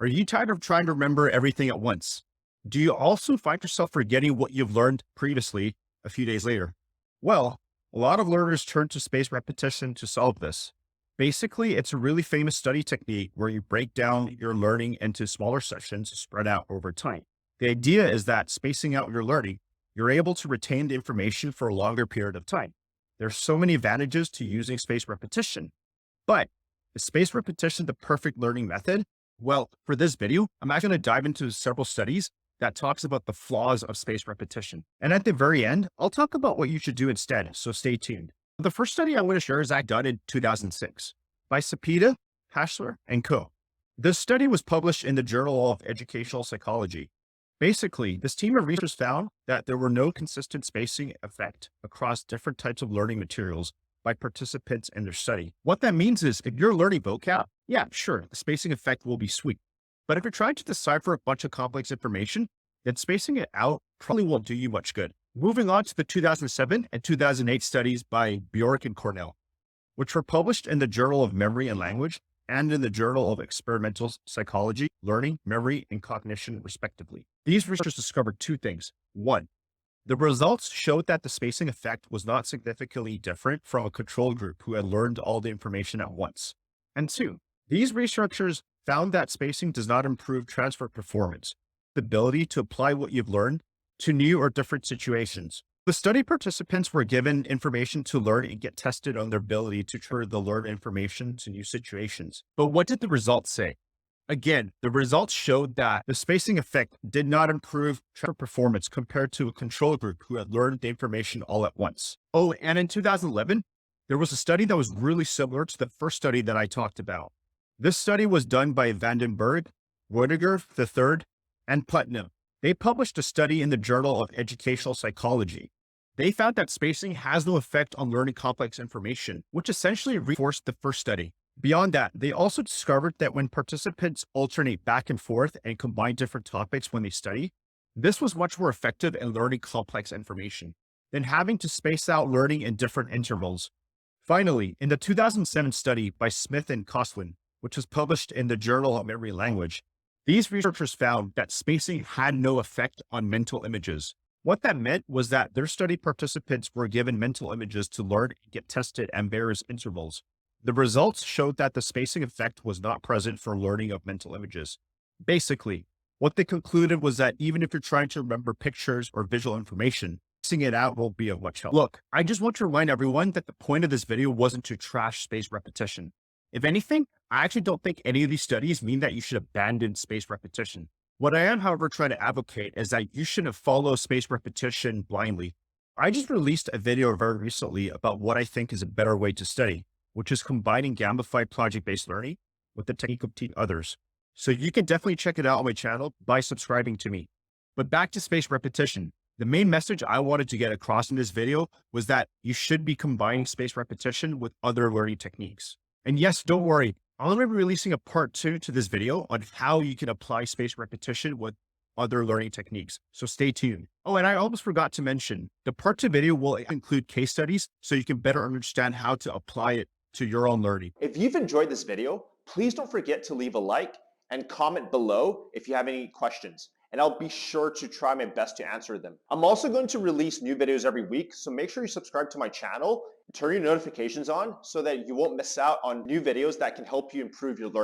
Are you tired of trying to remember everything at once? Do you also find yourself forgetting what you've learned previously a few days later? Well, a lot of learners turn to spaced repetition to solve this. Basically, it's a really famous study technique where you break down your learning into smaller sessions spread out over time. The idea is that spacing out your learning, you're able to retain the information for a longer period of time. There's so many advantages to using spaced repetition, but is spaced repetition the perfect learning method? Well, for this video, I'm actually going to dive into several studies that talks about the flaws of spaced repetition. And at the very end, I'll talk about what you should do instead, so stay tuned. The first study I'm going to share is done in 2006 by Cepeda, Haschler, and co. This study was published in the Journal of Educational Psychology. Basically, this team of researchers found that there were no consistent spacing effect across different types of learning materials by participants in their study. What that means is if you're learning vocab, yeah, sure, the spacing effect will be sweet. But if you're trying to decipher a bunch of complex information, then spacing it out probably won't do you much good. Moving on to the 2007 and 2008 studies by Bjork and Cornell, which were published in the Journal of Memory and Language and in the Journal of Experimental Psychology, Learning, Memory, and Cognition, respectively. These researchers discovered two things. One, the results showed that the spacing effect was not significantly different from a control group who had learned all the information at once. And two, these researchers found that spacing does not improve transfer performance, the ability to apply what you've learned to new or different situations. The study participants were given information to learn and get tested on their ability to transfer the learned information to new situations. But what did the results say? Again, the results showed that the spacing effect did not improve transfer performance compared to a control group who had learned the information all at once. Oh, and in 2011, there was a study that was really similar to the first study that I talked about. This study was done by Vandenberg, Rudiger III, and Putnam. They published a study in the Journal of Educational Psychology. They found that spacing has no effect on learning complex information, which essentially reinforced the first study. Beyond that, they also discovered that when participants alternate back and forth and combine different topics when they study, this was much more effective in learning complex information than having to space out learning in different intervals. Finally, in the 2007 study by Smith and Koslin, which was published in the Journal of Memory and Language, these researchers found that spacing had no effect on mental images. What that meant was that their study participants were given mental images to learn and get tested at various intervals. The results showed that the spacing effect was not present for learning of mental images. Basically, what they concluded was that even if you're trying to remember pictures or visual information, spacing it out won't be of much help. Look, I just want to remind everyone that the point of this video wasn't to trash spaced repetition. If anything, I actually don't think any of these studies mean that you should abandon spaced repetition. What I am, however, trying to advocate is that you shouldn't follow spaced repetition blindly. I just released a video very recently about what I think is a better way to study, which is combining gamified project-based learning with the technique of teaching others. So you can definitely check it out on my channel by subscribing to me. But back to spaced repetition. The main message I wanted to get across in this video was that you should be combining spaced repetition with other learning techniques. And yes, don't worry, I'm going to be releasing a part 2 to this video on how you can apply spaced repetition with other learning techniques. So stay tuned. Oh, and I almost forgot to mention, the part 2 video will include case studies so you can better understand how to apply it to your own learning. If you've enjoyed this video, please don't forget to leave a like and comment below if you have any questions, and I'll be sure to try my best to answer them. I'm also going to release new videos every week, so make sure you subscribe to my channel, turn your notifications on so that you won't miss out on new videos that can help you improve your learning.